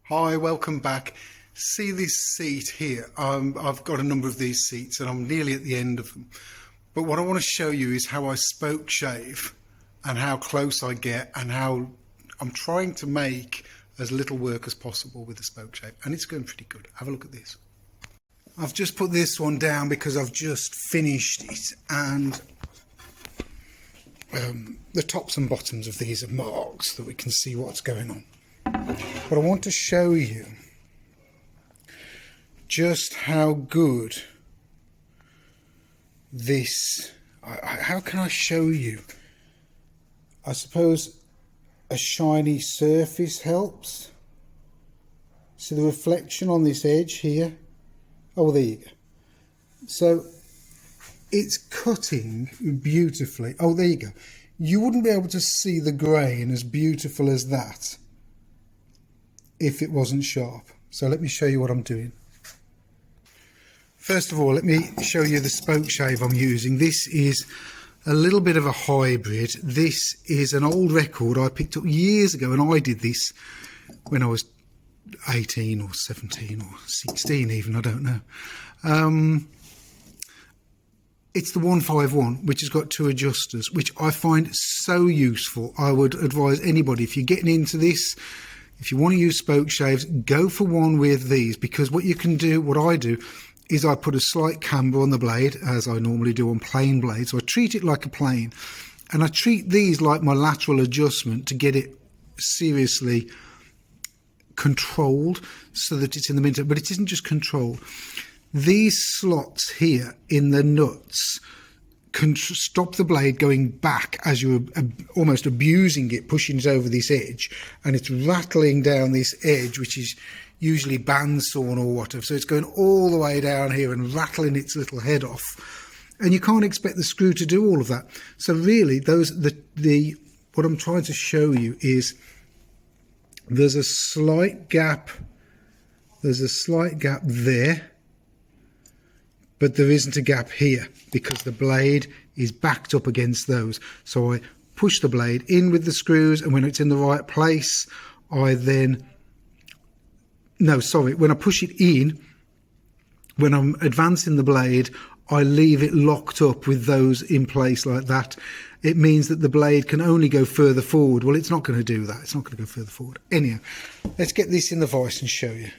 Hi, welcome back. See this seat here? I've got a number of these seats and I'm nearly at the end of them. But what I want to show you is how I spoke shave and how close I get and how I'm trying to make as little work as possible with the spoke shave. And it's going pretty good. Have a look at this. I've just put this one down because I've just finished it, and the tops and bottoms of these are marks so that we can see what's going on. But I want to show you just how good this, how can I show you? I suppose a shiny surface helps. So the reflection on this edge here, oh there you go. So it's cutting beautifully. Oh there you go. You wouldn't be able to see the grain as beautiful as that if it wasn't sharp. So let me show you what I'm doing. First of all, let me show you the spoke shave I'm using. This is a little bit of a hybrid. This is an old record I picked up years ago, and I did this when I was 18 or 17 or 16 even, I don't know. It's the 151, which has got two adjusters, which I find so useful. I would advise anybody, if you're getting into this, if you want to use spoke shaves, go for one with these, because what you can do, what I do, is I put a slight camber on the blade, as I normally do on plain blades. So I treat it like a plane, and I treat these like my lateral adjustment to get it seriously controlled so that it's in the middle. But it isn't just controlled. These slots here in the nuts can stop the blade going back as you're almost abusing it, pushing it over this edge, and it's rattling down this edge, which is usually bandsawn or whatever. So it's going all the way down here and rattling its little head off, and you can't expect the screw to do all of that. So really, what I'm trying to show you is there's a slight gap. There's a slight gap there, but there isn't a gap here because the blade is backed up against those. So I push the blade in with the screws, and when it's in the right place, when I push it in, when I'm advancing the blade, I leave it locked up with those in place like that. It means that the blade can only go further forward. Well, it's not going to do that. It's not going to go further forward. Anyhow, let's get this in the vise and show you.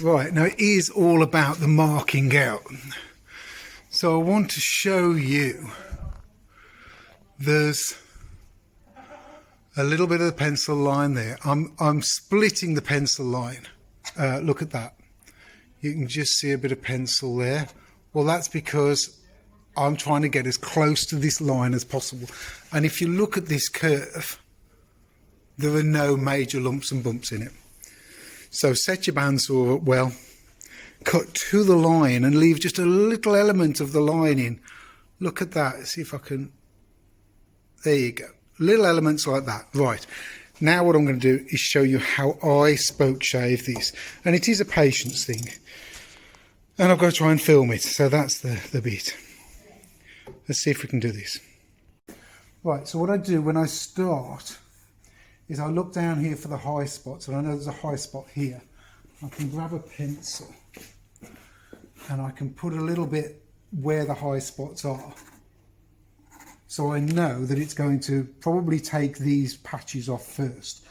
Right, now it is all about the marking out. So I want to show you, there's a little bit of the pencil line there. I'm splitting the pencil line. Look at that. You can just see a bit of pencil there. Well, that's because I'm trying to get as close to this line as possible. And if you look at this curve, there are no major lumps and bumps in it. So set your bandsaw up well, cut to the line and leave just a little element of the line in. Look at that. See if I can, there you go. Little elements like that. Right, now what I'm going to do is show you how I spoke shave this, and it is a patience thing, and I've got to try and film it, so that's the bit. Let's see if we can do this. Right, so what I do when I start is I look down here for the high spots, and I know there's a high spot here. I can grab a pencil and I can put a little bit where the high spots are. So I know that it's going to probably take these patches off first.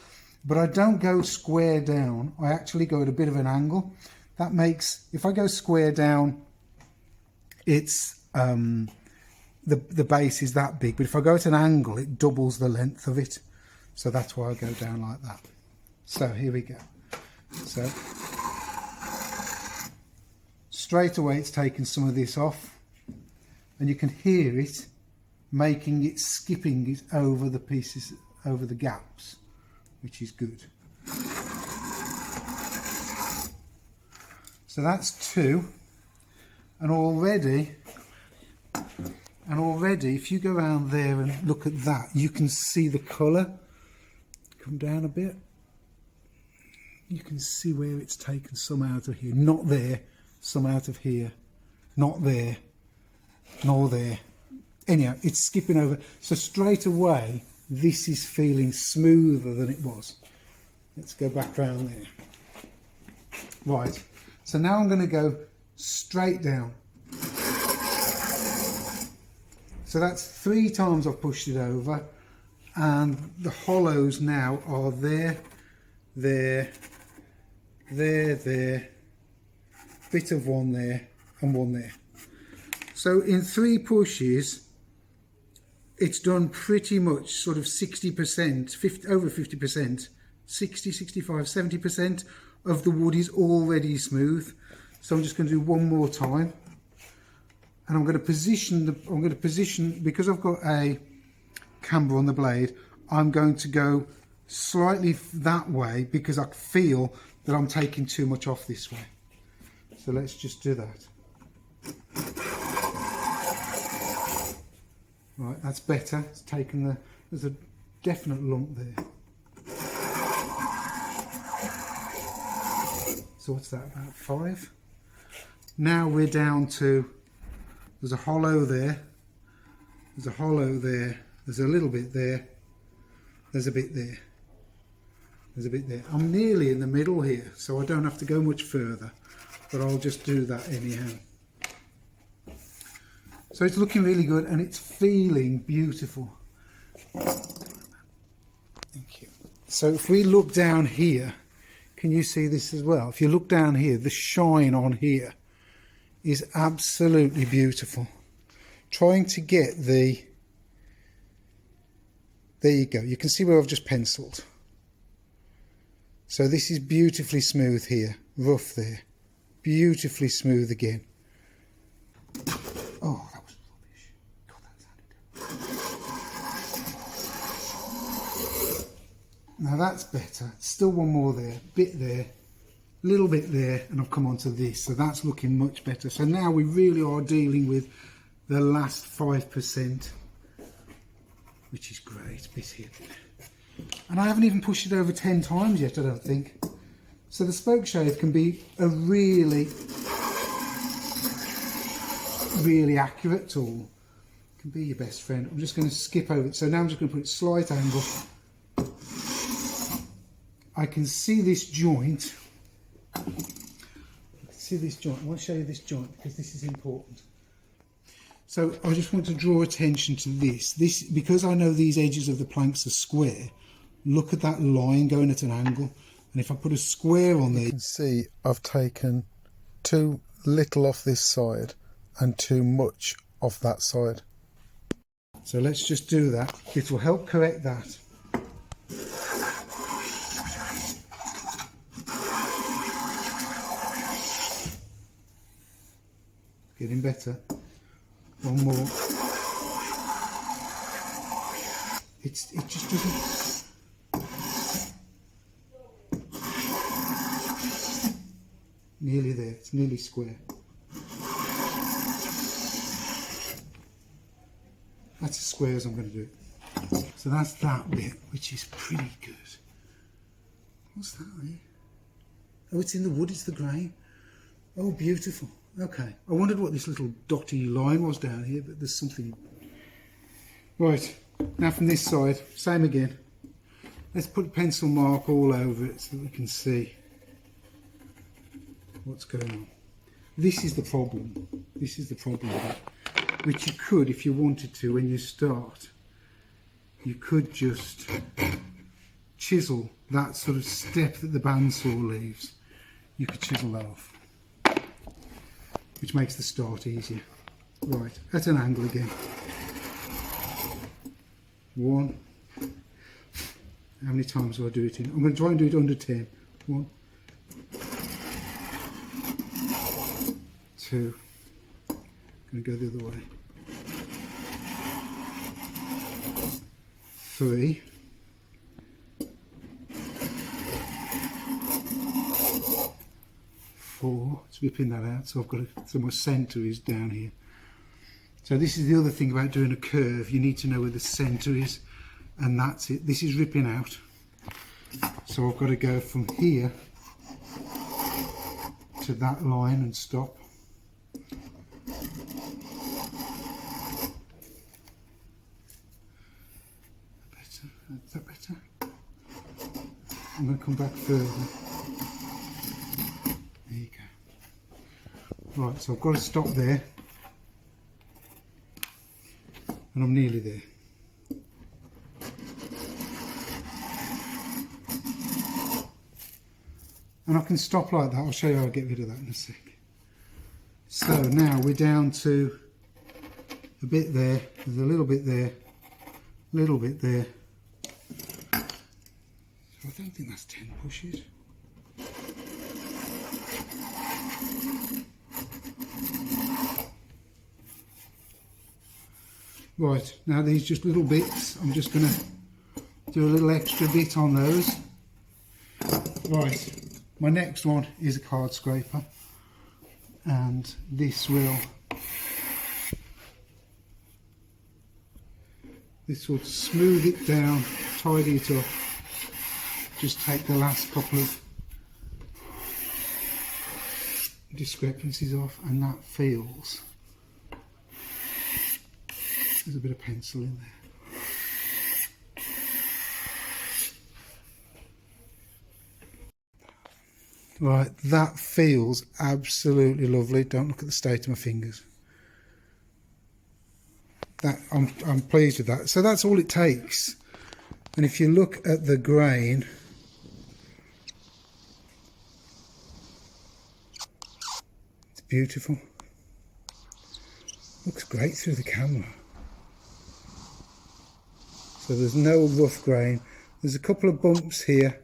But I don't go square down. I actually go at a bit of an angle. That makes, if I go square down, it's the base is that big. But if I go at an angle, it doubles the length of it. So that's why I go down like that. So here we go. So straight away it's taken some of this off, and you can hear it making it, skipping it over the pieces, over the gaps, which is good. So that's two, and already if you go around there and look at that, you can see the colour. Come down a bit, you can see where it's taken some out of here, not there, some out of here, not there, nor there. Anyhow, it's skipping over. So straight away, this is feeling smoother than it was. Let's go back round there. Right, so now I'm going to go straight down. So that's 3 times I've pushed it over, and the hollows now are there, there, bit of one there and one there. So in 3 pushes it's done pretty much sort of 60%, over 50%, 60, 65, 70% of the wood is already smooth. So I'm just going to do one more time, and I'm going to position, because I've got a camber on the blade, I'm going to go slightly that way because I feel that I'm taking too much off this way. So let's just do that. Right, that's better. It's taken there's a definite lump there. So what's that, about 5? Now we're down to, there's a hollow there, there's a hollow there, there's a little bit there, there's a bit there, there's a bit there. I'm nearly in the middle here, so I don't have to go much further, but I'll just do that anyhow. So it's looking really good and it's feeling beautiful. Thank you. So if we look down here, can you see this as well? If you look down here, the shine on here is absolutely beautiful. Trying to get the, there you go, you can see where I've just penciled. So this is beautifully smooth here, rough there, beautifully smooth again. Oh, that was rubbish. God, that sounded. Now that's better. Still one more there, bit there, little bit there, and I've come on to this. So that's looking much better. So now we really are dealing with the last 5%, which is great. Bit here. And I haven't even pushed it over 10 times yet, I don't think. So the Spokeshave can be a really accurate tool. It can be your best friend. I'm just going to skip over it. So now I'm just going to put it slight angle. I can see this joint. I can see this joint. I want to show you this joint because this is important. So I just want to draw attention to this. This, because I know these edges of the planks are square, look at that line going at an angle. And if I put a square on there, you can see I've taken too little off this side and too much off that side. So let's just do that. It will help correct that. Getting better. One more. It just doesn't. Nearly there. It's nearly square. That's as square as I'm going to do it. So that's that bit, which is pretty good. What's that there? Oh, it's in the wood, it's the grain. Oh, beautiful. Okay. I wondered what this little dotty line was down here, but there's something. Right. Now from this side, same again. Let's put a pencil mark all over it so that we can see what's going on. This is the problem. This is the problem with it. Which you could, if you wanted to, when you start, you could just chisel that sort of step that the bandsaw leaves. You could chisel that off, which makes the start easier. Right, at an angle again. 1. How many times do I do it in? I'm going to try and do it under 10. 1, 2. I'm going to go the other way. 3. 4. It's whipping that out, so I've got so my centre is down here. So this is the other thing about doing a curve. You need to know where the centre is, and that's it. This is ripping out, so I've got to go from here to that line and stop. Is that better? I'm going and come back further. There you go. Right, so I've got to stop there. And I'm nearly there. And I can stop like that. I'll show you how I get rid of that in a sec. So now we're down to a bit there, there's a little bit there, a little bit there. So I don't think that's 10 pushes. Right, now these just little bits, I'm just going to do a little extra bit on those. Right. My next one is a card scraper, and this will smooth it down, tidy it up, just take the last couple of discrepancies off, and that feels, there's a bit of pencil in there. Right, that feels absolutely lovely. Don't look at the state of my fingers. That I'm pleased with that. So that's all it takes. And if you look at the grain, it's beautiful. Looks great through the camera. So there's no rough grain. There's a couple of bumps here.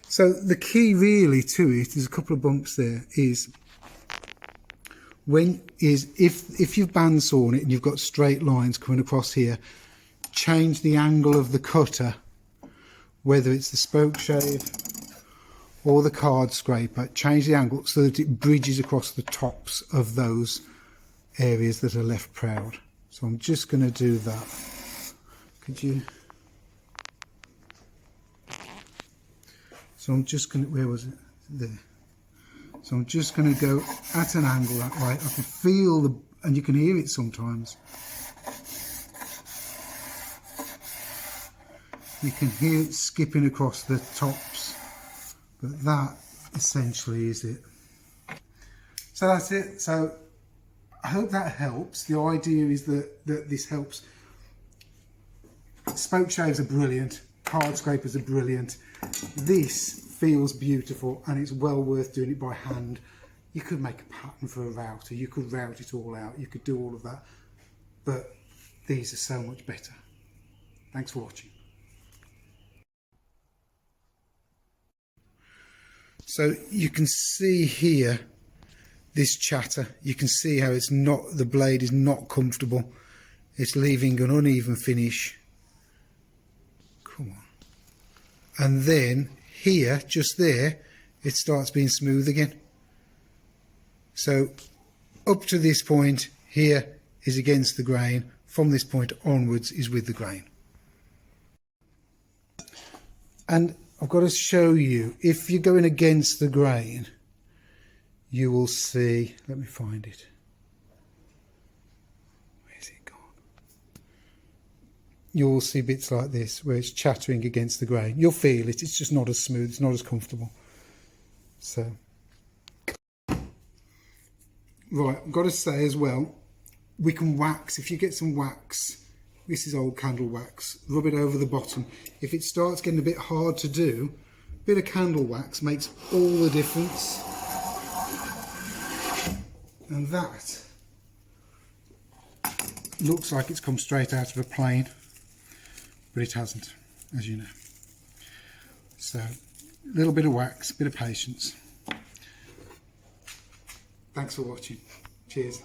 So the key really to it, there's a couple of bumps there, is if you've bandsawn it and you've got straight lines coming across here, change the angle of the cutter, whether it's the Spokeshave or the card scraper, change the angle so that it bridges across the tops of those areas that are left proud. So I'm just going to do that. Could you... So I'm just going to, where was it? There. So I'm just going to go at an angle that way. I can feel the, and you can hear it sometimes. You can hear it skipping across the tops. But that essentially is it. So that's it. So I hope that helps. The idea is that this helps. Spokeshaves are brilliant. Card scrapers are brilliant. This feels beautiful and it's well worth doing it by hand. You could make a pattern for a router, you could route it all out, you could do all of that, but these are so much better. Thanks for watching. So you can see here this chatter, you can see how it's not, the blade is not comfortable, it's leaving an uneven finish. Come on. And then here, just there, it starts being smooth again. So up to this point, here is against the grain. From this point onwards is with the grain. And I've got to show you, if you're going against the grain, you will see, let me find it. Where's it gone? You'll see bits like this where it's chattering against the grain. You'll feel it, it's just not as smooth, it's not as comfortable. So, right, I've got to say as well, we can wax, if you get some wax, this is old candle wax, rub it over the bottom. If it starts getting a bit hard to do, a bit of candle wax makes all the difference. And that looks like it's come straight out of a plane. But it hasn't, as you know. So, a little bit of wax, a bit of patience. Thanks for watching. Cheers.